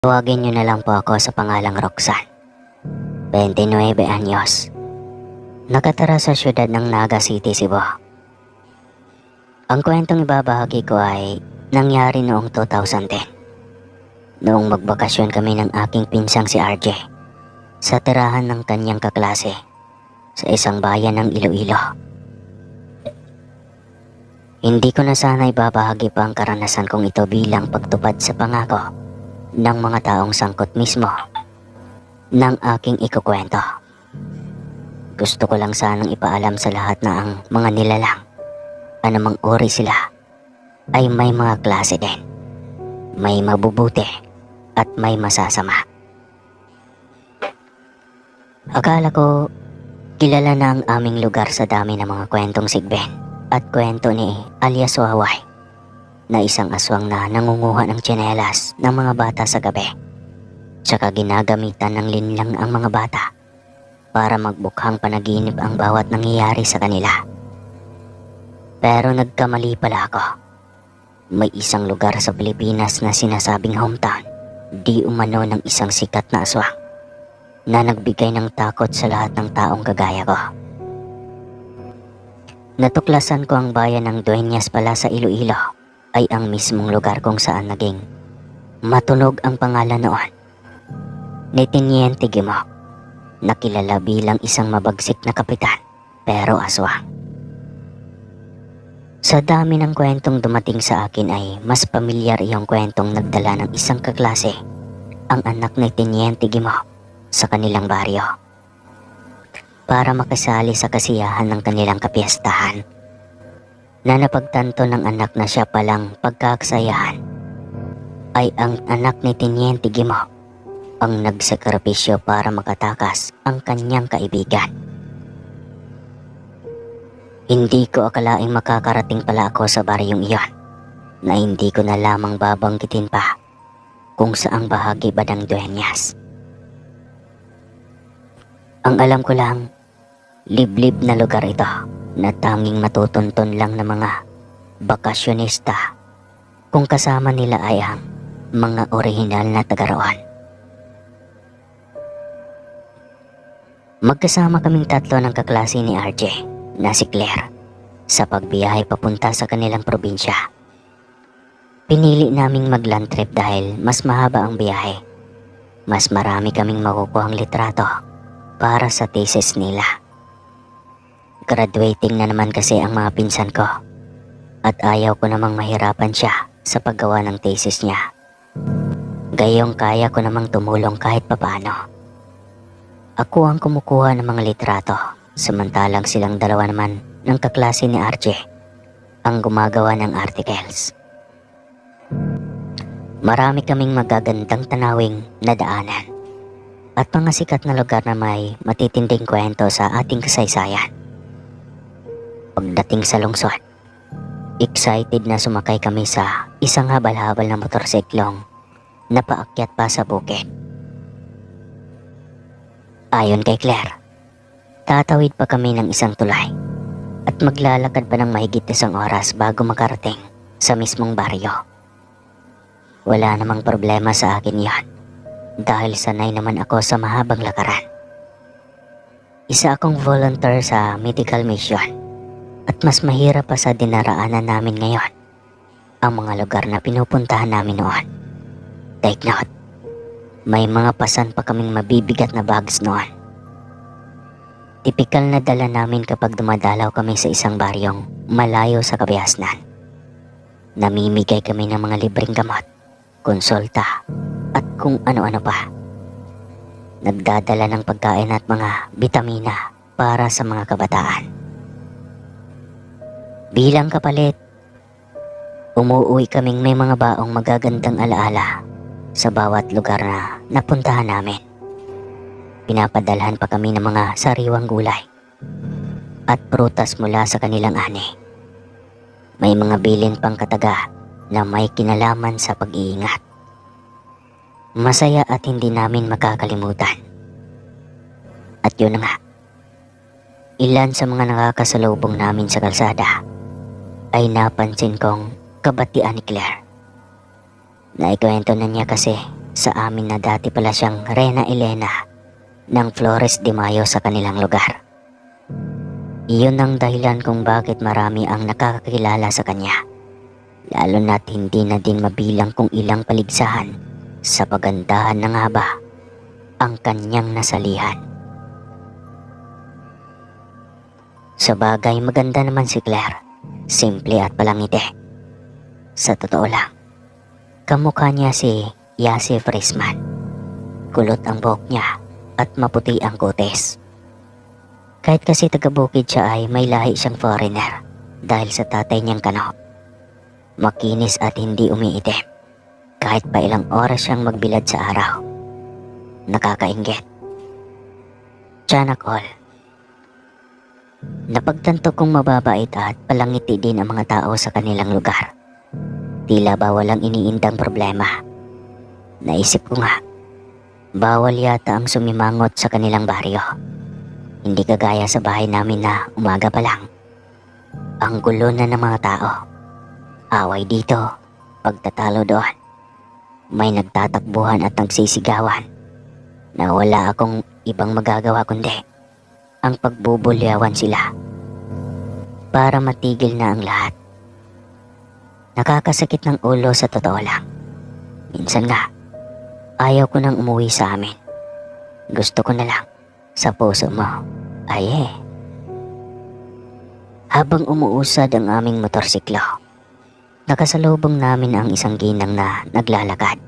Tawagin niyo na lang po ako sa pangalang Roxanne, 29 anyos. Nakatira sa siyudad ng Naga City, Cebu. Ang kwentong ibabahagi ko ay nangyari noong 2010. Noong magbakasyon kami ng aking pinsang si RJ sa tirahan ng kanyang kaklase sa isang bayan ng Iloilo. Hindi ko na sana ibabahagi pa ang karanasan kong ito bilang pagtupad sa pangako ng mga taong sangkot mismo ng aking ikukwento. Gusto ko lang sanang ipaalam sa lahat na ang mga nilalang, anumang uri sila, ay may mga klase din. May mabubuti at may masasama. Akala ko kilala na ang aming lugar sa dami ng mga kwentong sigben at kwento ni alias Waway, na isang aswang na nangunguha ng tsinelas ng mga bata sa gabi, tsaka ginagamitan ng linlang ang mga bata para magbukhang panaginip ang bawat nangyayari sa kanila. Pero nagkamali pala ako. May isang lugar sa Pilipinas na sinasabing hometown, di umano ng isang sikat na aswang na nagbigay ng takot sa lahat ng taong kagaya ko. Natuklasan ko ang bayan ng Dueñas pala sa Iloilo ay ang mismong lugar kung saan naging matunog ang pangalan noon ni Teniente Gimok, na kilala bilang isang mabagsik na kapitan pero aswang. Sa dami ng kwentong dumating sa akin ay mas pamilyar iyong kwentong nagdala ng isang kaklase ang anak ni Teniente Gimok sa kanilang baryo para makasali sa kasiyahan ng kanilang kapiyastahan, na napagtanto ng anak na siya palang pagkaksayahan ay ang anak ni Teniente Gimok ang nagsakripisyo para makatakas ang kanyang kaibigan. Hindi ko akalaing makakarating pala ako sa baryong iyon, na hindi ko na lamang babanggitin pa kung saang bahagi ba ng Dueñas. Ang alam ko lang, liblib na lugar ito na tanging matutunton lang ng mga bakasyonista kung kasama nila ay ang mga orihinal na taga-roon. Magkasama kaming tatlo ng kaklase ni RJ na si Claire sa pagbiyahe papunta sa kanilang probinsya. Pinili naming mag-land trip dahil mas mahaba ang biyahe. Mas marami kaming makukuhang litrato para sa thesis nila. Graduating na naman kasi ang mga pinsan ko at ayaw ko namang mahirapan siya sa paggawa ng thesis niya. Gayong kaya ko namang tumulong kahit papaano. Ako ang kumukuha ng mga litrato, samantalang silang dalawa naman ng kaklase ni RJ ang gumagawa ng articles. Marami kaming magagandang tanawing nadaanan at mga sikat na lugar na may matitinding kwento sa ating kasaysayan. Pagdating sa lungsod, excited na sumakay kami sa isang habal-habal na motorsiklong na paakyat pa sa bukid. Ayon kay Claire, tatawid pa kami ng isang tulay at maglalakad pa ng mahigit 1 oras bago makarating sa mismong baryo. Wala namang problema sa akin yan dahil sanay naman ako sa mahabang lakaran. Isa akong volunteer sa medical mission at mas mahirap pa sa dinaraanan namin ngayon ang mga lugar na pinupuntahan namin noon. Take note, may mga pasan pa kaming mabibigat na bags noon. Tipikal na dala namin kapag dumadalaw kami sa isang baryong malayo sa kabiasnan. Namimigay kami ng mga libreng gamot, konsulta at kung ano-ano pa. Nagdadala ng pagkain at mga bitamina para sa mga kabataan. Bilang kapalit, umuwi kaming may mga baong magagandang alaala sa bawat lugar na napuntahan namin. Pinapadalhan pa kami ng mga sariwang gulay at prutas mula sa kanilang ani. May mga bilin pang kataga na may kinalaman sa pag-iingat. Masaya at hindi namin makakalimutan. At yun na nga, ilan sa mga nakakasalubong namin sa kalsada ay napansin kong kabatian ni Claire. Naikwento na niya kasi sa amin na dati pala siyang Rena Elena ng Flores de Mayo sa kanilang lugar. Iyon ang dahilan kung bakit marami ang nakakakilala sa kanya, lalo na't hindi na din mabilang kung ilang paligsahan sa pagandahan ng haba ang kanyang nasalihan. Sa bagay, maganda naman si Claire, simple at palangiti. Sa totoo lang, kamukha niya si Yasi Frisman. Kulot ang buhok niya at maputi ang kutis. Kahit kasi taga-bukid siya ay may lahi siyang foreigner dahil sa tatay niyang Kano. Makinis at hindi umiitim kahit pa ilang oras siyang magbilad sa araw. Nakakainggit. Tiyanak all. Napagtanto kong mababait at palangiti din ang mga tao sa kanilang lugar. Tila ba walang iniindang problema. Naisip ko nga, bawal yata ang sumimangot sa kanilang baryo. Hindi kagaya sa bahay namin na umaga pa lang. Ang gulo na ng mga tao. Away dito, pagtatalo doon. May nagtatakbuhan at nagsisigawan na wala akong ibang magagawa kundi ang pagbubulyawan sila para matigil na ang lahat. Nakakasakit ng ulo sa totoo lang. Minsan nga, ayaw ko nang umuwi sa amin. Gusto ko na lang sa puso mo. Ay eh. Habang umuusad ang aming motorsiklo, nakasalubong namin ang isang ginang na naglalakad.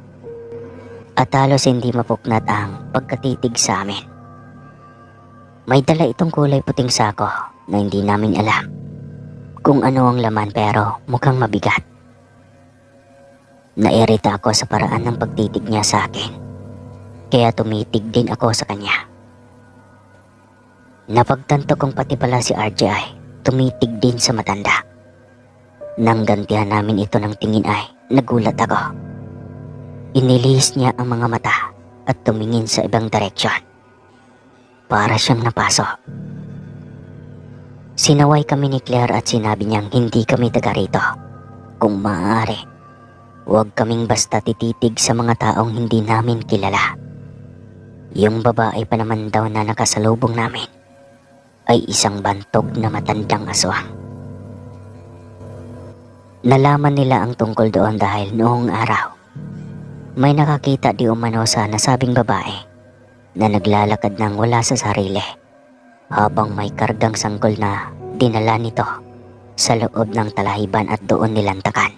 At halos hindi mapuknat ang pagkatitig sa amin. May dala itong kulay puting sako na hindi namin alam kung ano ang laman pero mukhang mabigat. Nairita ako sa paraan ng pagtitig niya sa akin, kaya tumitig din ako sa kanya. Napagtanto kong pati pala si RJ ay tumitig din sa matanda. Nang gantihan namin ito ng tingin ay nagulat ako. Inilihis niya ang mga mata at tumingin sa ibang direksyon. Para siyang napaso. Sinaway kami ni Claire at sinabi niyang hindi kami taga rito. Kung maaari, huwag kaming basta tititig sa mga taong hindi namin kilala. Yung babae pa naman daw na nakasalubong namin ay isang bantog na matandang aswang. Nalaman nila ang tungkol doon dahil noong araw, may nakakita di umano sa nasabing babae na naglalakad ng wala sa sarili habang may kargang sanggol na dinala nito sa loob ng talahiban at doon nilantakan.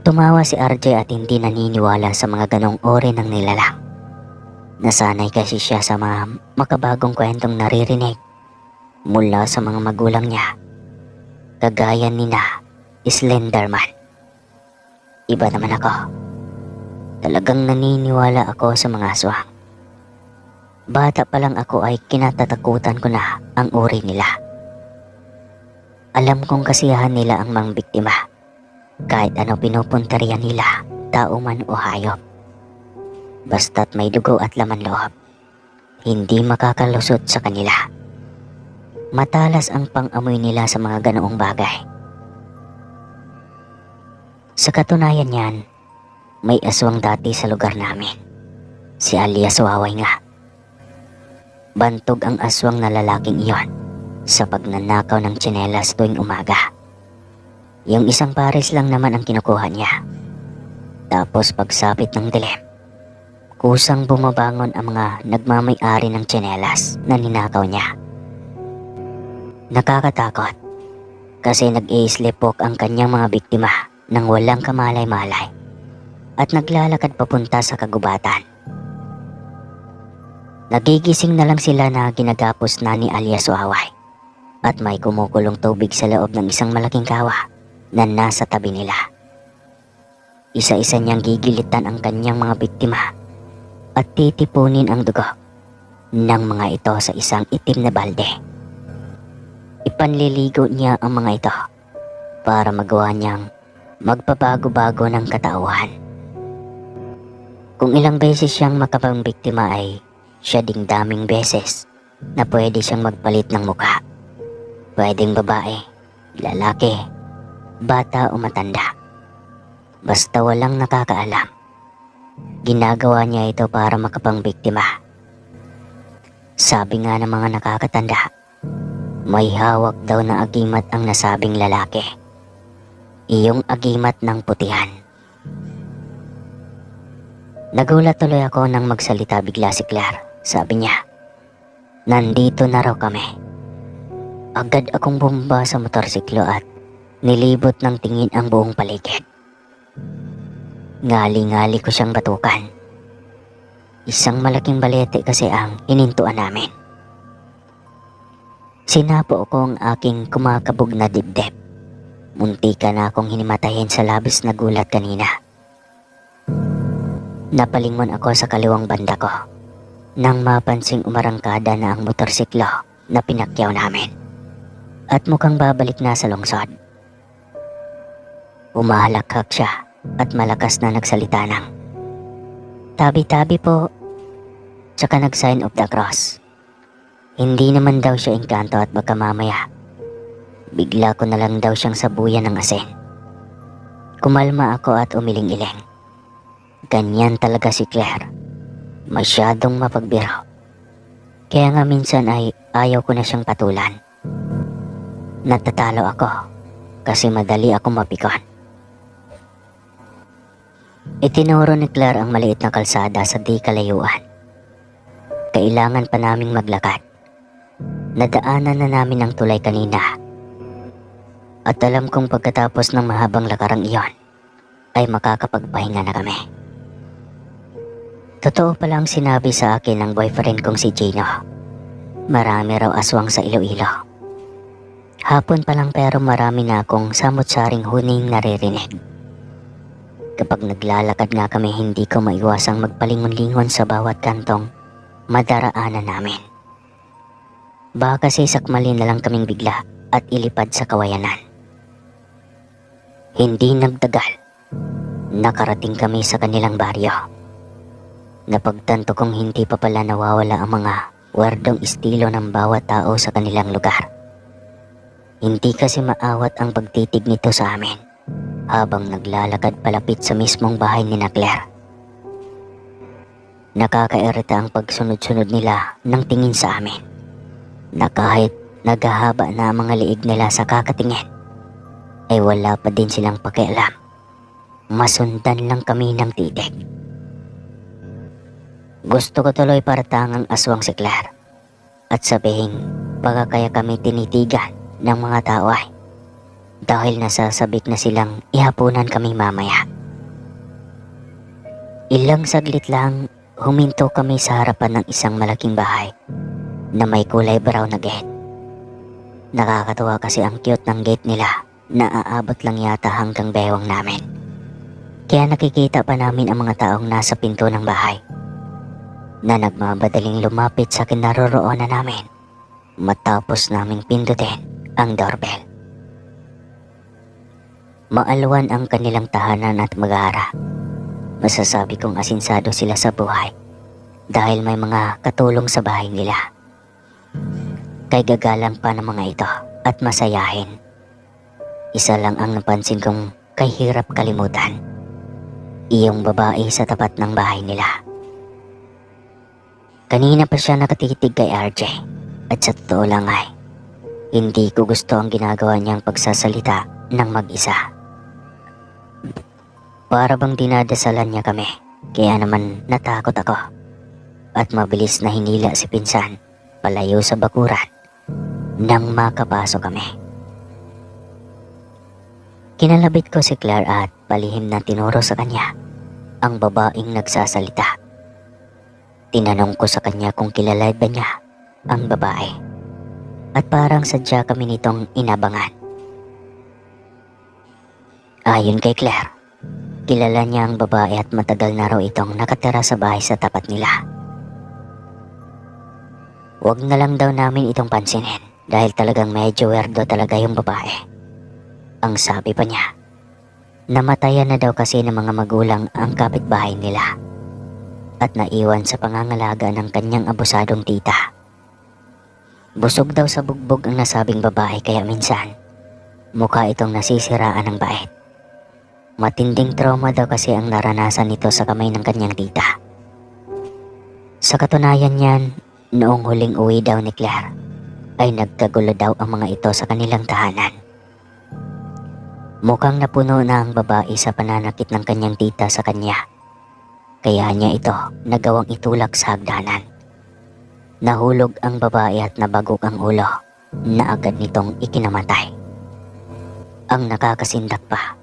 Tumawa si RJ at hindi naniniwala sa mga ganong uri ng nilalang. Nasanay kasi siya sa mga makabagong kwentong naririnig mula sa mga magulang niya, kagaya ni na Slenderman. Iba naman ako. Talagang naniniwala ako sa mga aswang. Bata pa lang ako ay kinatatakutan ko na ang uri nila. Alam kong kasiyahan nila ang mga biktima. Kahit ano pinupunta riyan nila, tao man o hayop. Basta't may dugo at laman loob, hindi makakalusot sa kanila. Matalas ang pang-amoy nila sa mga ganoong bagay. Sa katunayan niyan, may aswang dati sa lugar namin. Si alias Waway nga. Bantog ang aswang na lalaking iyon sa pagnanakaw ng tsinelas tuwing umaga. Yung isang pares lang naman ang kinukuha niya. Tapos pagsapit ng dilim, kusang bumabangon ang mga nagmamay-ari ng tsinelas na ninakaw niya. Nakakatakot kasi nag-i-sleepwalk ang kanyang mga biktima nang walang kamalay-malay at naglalakad papunta sa kagubatan. Nagigising na lang sila na ginagapos na ni alias Waway at may kumukulong tubig sa loob ng isang malaking kawa na nasa tabi nila. Isa-isa niyang gigilitan ang kanyang mga biktima at titipunin ang dugo ng mga ito sa isang itim na balde. Ipanliligo niya ang mga ito para magawa niyang magpabago-bago ng katauhan. Kung ilang beses siyang makapangbiktima ay siya ding daming beses na pwede siyang magpalit ng mukha. Pwedeng babae, lalaki, bata o matanda. Basta walang nakakaalam. Ginagawa niya ito para makapangbiktima. Sabi nga ng mga nakakatanda, may hawak daw na agimat ang nasabing lalaki. Iyong agimat ng putihan. Nagulat tuloy ako nang magsalita bigla si Claire. Sabi niya, nandito na raw kami. Agad akong bumaba sa motorsiklo at nilibot ng tingin ang buong paligid. Ngali-ngali ko siyang batukan. Isang malaking balete kasi ang hinintuan namin. Sinapo ko ang aking kumakabog na dibdib. Muntika na akong hinimatayin sa labis na gulat kanina. Napalingon ako sa kaliwang banda ko nang mapansing umarangkada na ang motorsiklo na pinakyaw namin at mukhang babalik na sa lungsod. Umahalakhak siya at malakas na nagsalita ng, "Tabi-tabi po," tsaka nag-sign of the cross. Hindi naman daw siya engkanto at baka mamaya bigla ko na lang daw siyang sabuyan ng asin. Kumalma ako at umiling-iling. Ganyan talaga si Claire. Masyadong mapagbiro. Kaya nga minsan ay ayaw ko na siyang patulan. Natatalo ako kasi madali akong mapikon. Itinuro ni Claire ang maliit na kalsada sa di kalayuan. Kailangan pa naming maglakad. Nadaanan na namin ang tulay kanina. At alam kong pagkatapos ng mahabang lakarang iyon, ay makakapagpahinga na kami. Totoo pala ang sinabi sa akin ng boyfriend kong si Gino. Marami raw aswang sa Iloilo. Hapon pa lang pero marami na akong samot-saring huning naririnig. Kapag naglalakad nga kami, hindi ko maiwasang magpalingon-lingon sa bawat kantong madaraanan namin. Baka kasi sakmalin na lang kaming bigla at ilipad sa kawayanan. Hindi nagtagal, nakarating kami sa kanilang baryo. Napagtanto kong hindi pa pala nawawala ang mga werdong estilo ng bawat tao sa kanilang lugar. Hindi kasi maawat ang pagtitig nito sa amin habang naglalakad palapit sa mismong bahay ni Claire. Nakakairita ang pagsunod-sunod nila ng tingin sa amin, na kahit naghahaba na ang mga liig nila sa kakatingin, ay wala pa din silang pakialam. Masundan lang kami ng titig. Gusto ko tuloy paratangang aswang si Claire at sabihin baka kaya kami tinitigan ng mga tao ay dahil nasasabik na silang ihapunan kami mamaya. Ilang saglit lang huminto kami sa harapan ng isang malaking bahay na may kulay brown na gate. Nakakatuwa kasi ang cute ng gate nila na aabot lang yata hanggang bewang namin. Kaya nakikita pa namin ang mga taong nasa pinto ng bahay na nagmamadaling lumapit sa kinaroroonan namin matapos naming pindutin ang doorbell. Maalwan ang kanilang tahanan at mag-aara. Masasabi kong asinsado sila sa buhay dahil may mga katulong sa bahay nila. Kay gagalang pa ng mga ito at masayahin. Isa lang ang napansin kong kay hirap kalimutan. Iyong babae sa tapat ng bahay nila. Kanina pa siya nakatitig kay RJ at sa totoo lang ay hindi ko gusto ang ginagawa niyang pagsasalita ng mag-isa. Para bang dinadasalan niya kami, kaya naman natakot ako at mabilis na hinila si pinsan palayo sa bakuran nang makapasok kami. Kinalabit ko si Claire at palihim na tinuro sa kanya ang babaeng nagsasalita. Tinanong ko sa kanya kung kilala ba niya ang babae at parang sadya kami nitong inabangan. Ayon kay Claire, kilala niya ang babae at matagal na raw itong nakatira sa bahay sa tapat nila. Huwag na lang daw namin itong pansinin dahil talagang medyo weirdo talaga yung babae. Ang sabi pa niya, namatayan na daw kasi ng mga magulang ang kapitbahay nila at naiwan sa pangangalaga ng kanyang abusadong tita. Busog daw sa bugbog ang nasabing babae kaya minsan mukha itong nasisiraan ng bait. Matinding trauma daw kasi ang naranasan nito sa kamay ng kanyang tita. Sa katunayan niyan, noong huling uwi daw ni Claire, ay nagkagulo daw ang mga ito sa kanilang tahanan. Mukhang napuno na ang babae sa pananakit ng kanyang tita sa kanya. Kaya niya ito nagawang itulak sa hagdanan. Nahulog ang babae at nabagok ang ulo na agad nitong ikinamatay. Ang nakakasindak pa,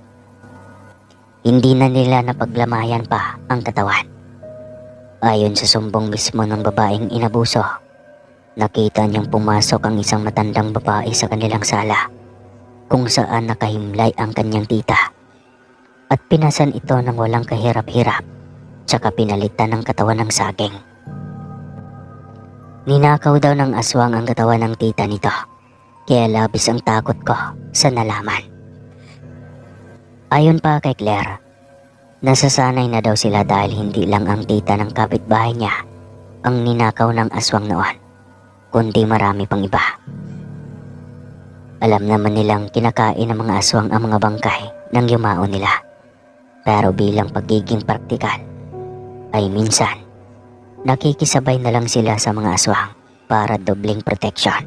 hindi na nila napaglamayan pa ang katawan. Ayon sa sumbong mismo ng babaeng inabuso, nakita niyang pumasok ang isang matandang babae sa kanilang sala kung saan nakahimlay ang kanyang tita at pinasan ito ng walang kahirap-hirap tsaka pinalitan ng katawan ng saging. Ninakaw daw ng aswang ang katawan ng tita nito, kaya labis ang takot ko sa nalaman. Ayon pa kay Claire, nasasanay na daw sila dahil hindi lang ang tita ng kapitbahay niya ang ninakaw ng aswang noon, kundi marami pang iba. Alam naman nilang kinakain ng mga aswang ang mga bangkay ng yumao nila. Pero bilang pagiging praktikal, ay minsan, nakikisabay na lang sila sa mga aswang para dobling protection.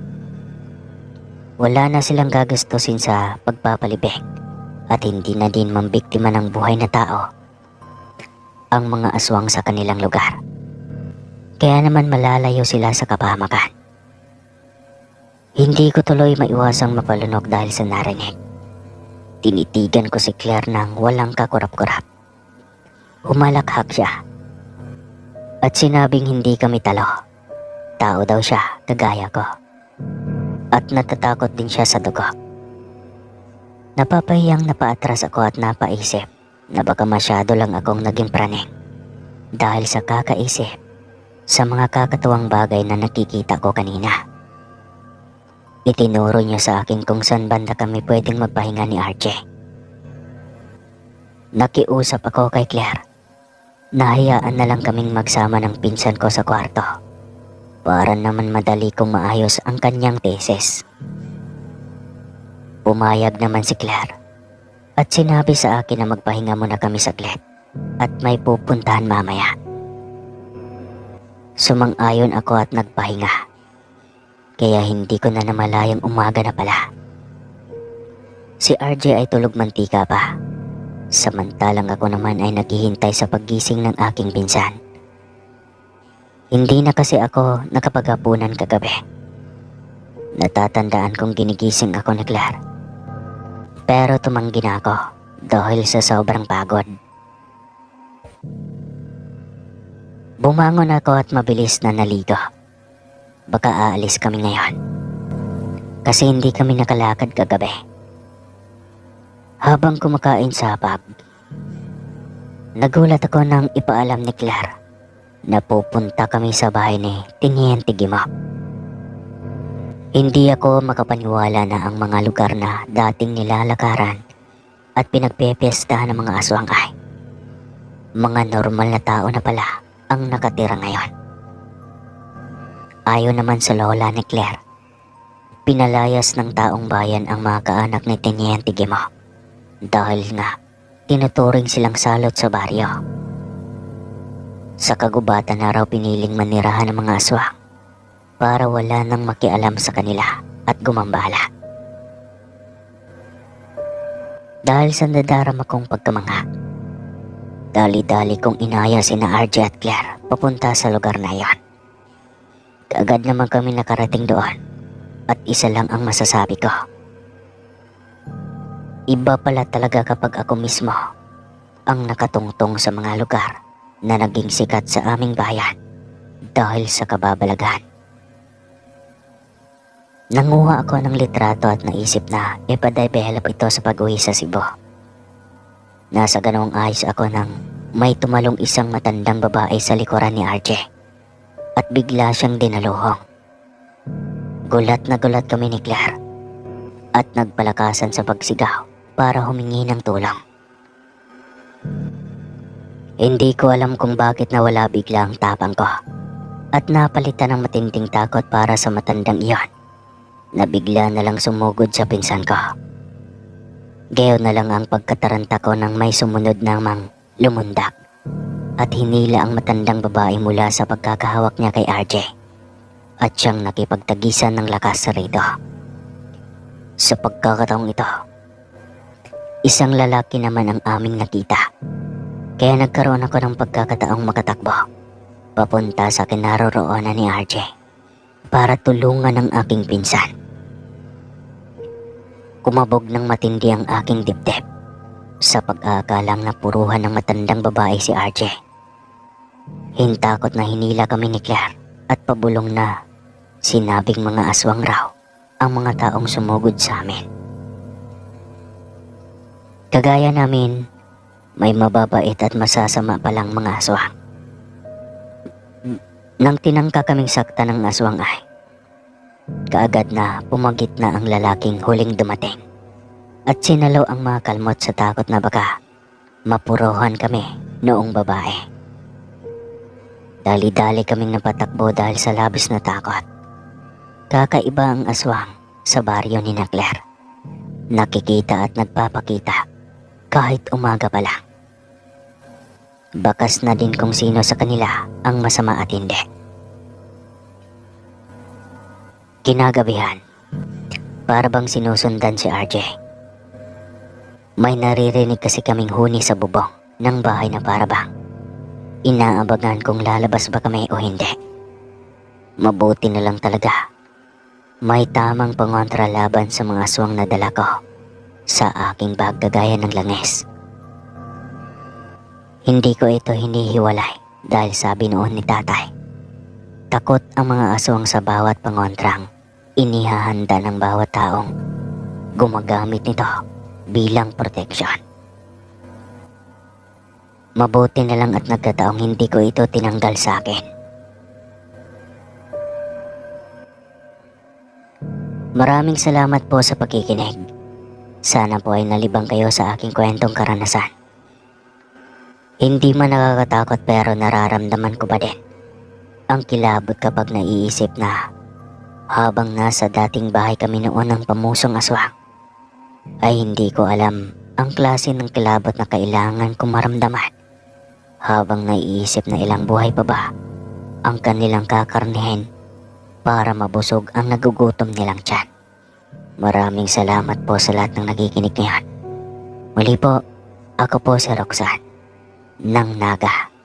Wala na silang gagastusin sa pagpapalibing at hindi na din mambiktima ng buhay na tao ang mga aswang sa kanilang lugar. Kaya naman malalayo sila sa kapahamakan. Hindi ko tuloy maiwasang mapalunok dahil sa narinig. Tinitigan ko si Claire ng walang kakurap-kurap. Humalakhak siya at sinabing hindi kami talo. Tao daw siya, kagaya ko. At natatakot din siya sa dugo. Napapahiyang napaatras ako at napaisip na baka masyado lang akong naging praning dahil sa kakaisip sa mga kakatuwang bagay na nakikita ko kanina. Itinuro niya sa akin kung saan banda kami pwedeng magpahinga ni RJ. Nakiusap ako kay Claire. Nahayaan na lang kaming magsama ng pinsan ko sa kwarto para naman madali kong maayos ang kanyang thesis. Pumayag naman si Claire at sinabi sa akin na magpahinga muna kami saglit at may pupuntahan mamaya. Sumang-ayon ako at nagpahinga, kaya hindi ko na namalayang umaga na pala. Si RJ ay tulog mantika pa, samantalang ako naman ay naghihintay sa paggising ng aking pinsan. Hindi na kasi ako nakapaghapunan kagabi. Natatandaan kong ginigising ako ni Claire, pero tumanggi na ako dahil sa sobrang pagod. Bumangon ako at mabilis na naligo. Baka aalis kami ngayon kasi hindi kami nakalakad kagabi. Habang kumakain sa hapag, nagulat ako nang ipaalam ni Claire na pupunta kami sa bahay ni Tiniente Guimop. Hindi ako makapaniwala na ang mga lugar na dating nilalakaran at pinagpepiestahan ng mga aswang ay mga normal na tao na pala ang nakatira ngayon. Ayon naman sa lola ni Claire, pinalayas ng taong bayan ang mga kaanak ni Tiniente Guimop dahil nga tinuturing silang salot sa baryo. Sa kagubatan na raw piniling manirahan ng mga aswang para wala nang makialam sa kanila at gumambala. Dahil sa nadarama kong pagkamangha, dali-dali kong inaya sina RJ at Claire papunta sa lugar na iyon. Kaagad naman kami nakarating doon at isa lang ang masasabi ko. Iba pala talaga kapag ako mismo ang nakatungtong sa mga lugar na naging sikat sa aming bayan dahil sa kababalaghan. Nanguha ako ng litrato at naisip na ipadevelop ito sa pag-uwi sa Cebu. Nasa ganong ayos ako nang may tumalong isang matandang babae sa likuran ni RJ at bigla siyang dinaluhong. Gulat na gulat kami ni Claire at nagpalakasan sa pagsigaw para humingi ng tulong. Hindi ko alam kung bakit nawala bigla ang tapang ko at napalitan ng matinding takot para sa matandang iyon na bigla na lang sumugod sa pinsan ko. Gayon na lang ang pagkataranta ko nang may sumunod namang lumundak at hinila ang matandang babae mula sa pagkakahawak niya kay RJ at siyang nakipagtagisan ng lakas rito. Sa pagkakataong ito, isang lalaki naman ang aming nakita, kaya nagkaroon ako ng pagkakataong makatakbo papunta sa kinaroroonan ni RJ para tulungan ang aking pinsan. Kumabog ng matindi ang aking dibdib sa pag-aakalang napuruhan ng matandang babae si RJ. Hintakot na hinila kami ni Claire at pabulong na sinabing mga aswang raw ang mga taong sumugod sa amin. Kagaya namin, may mababait at masasama palang mga aswang. Nang tinangka kaming sakta ng aswang ay kaagad na pumagit na ang lalaking huling dumating at sinalaw ang mga kalmot sa takot na baka mapuruhan kami noong babae. Dali-dali kaming napatakbo dahil sa labis na takot. Kakaiba ang aswang sa baryo ni Claire. Nakikita at nagpapakita kahit umaga pa lang. Bakas na din kung sino sa kanila ang masama at hindi. Kinagabihan, para bang sinusundan si RJ. May naririnig kasi kaming huni sa bubong ng bahay na para bang inaabangan kung lalabas ba kami o hindi. Mabuti na lang talaga may tamang pangontra laban sa mga aswang na dala ko sa aking bag kagaya ng langis. Hindi ko ito hinihiwalay dahil sabi noon ni tatay, takot ang mga aswang sa bawat pangontrang inihahanda ng bawat taong gumagamit nito bilang proteksyon. Mabuti na lang at nagkataong hindi ko ito tinanggal sa akin. Maraming salamat po sa pakikinig. Sana po ay nalibang kayo sa aking kwentong karanasan. Hindi man nakakatakot pero nararamdaman ko pa din ang kilabot kapag naiisip na habang nasa dating bahay kami noon ng pamusong aswang, ay hindi ko alam ang klase ng kilabot na kailangan kong maramdaman habang naiisip na ilang buhay pa ba ang kanilang kakarnihin para mabusog ang nagugutom nilang tiyan. Maraming salamat po sa lahat ng nakikinig ngayon. Muli po, ako po si Roxanne ng Naga.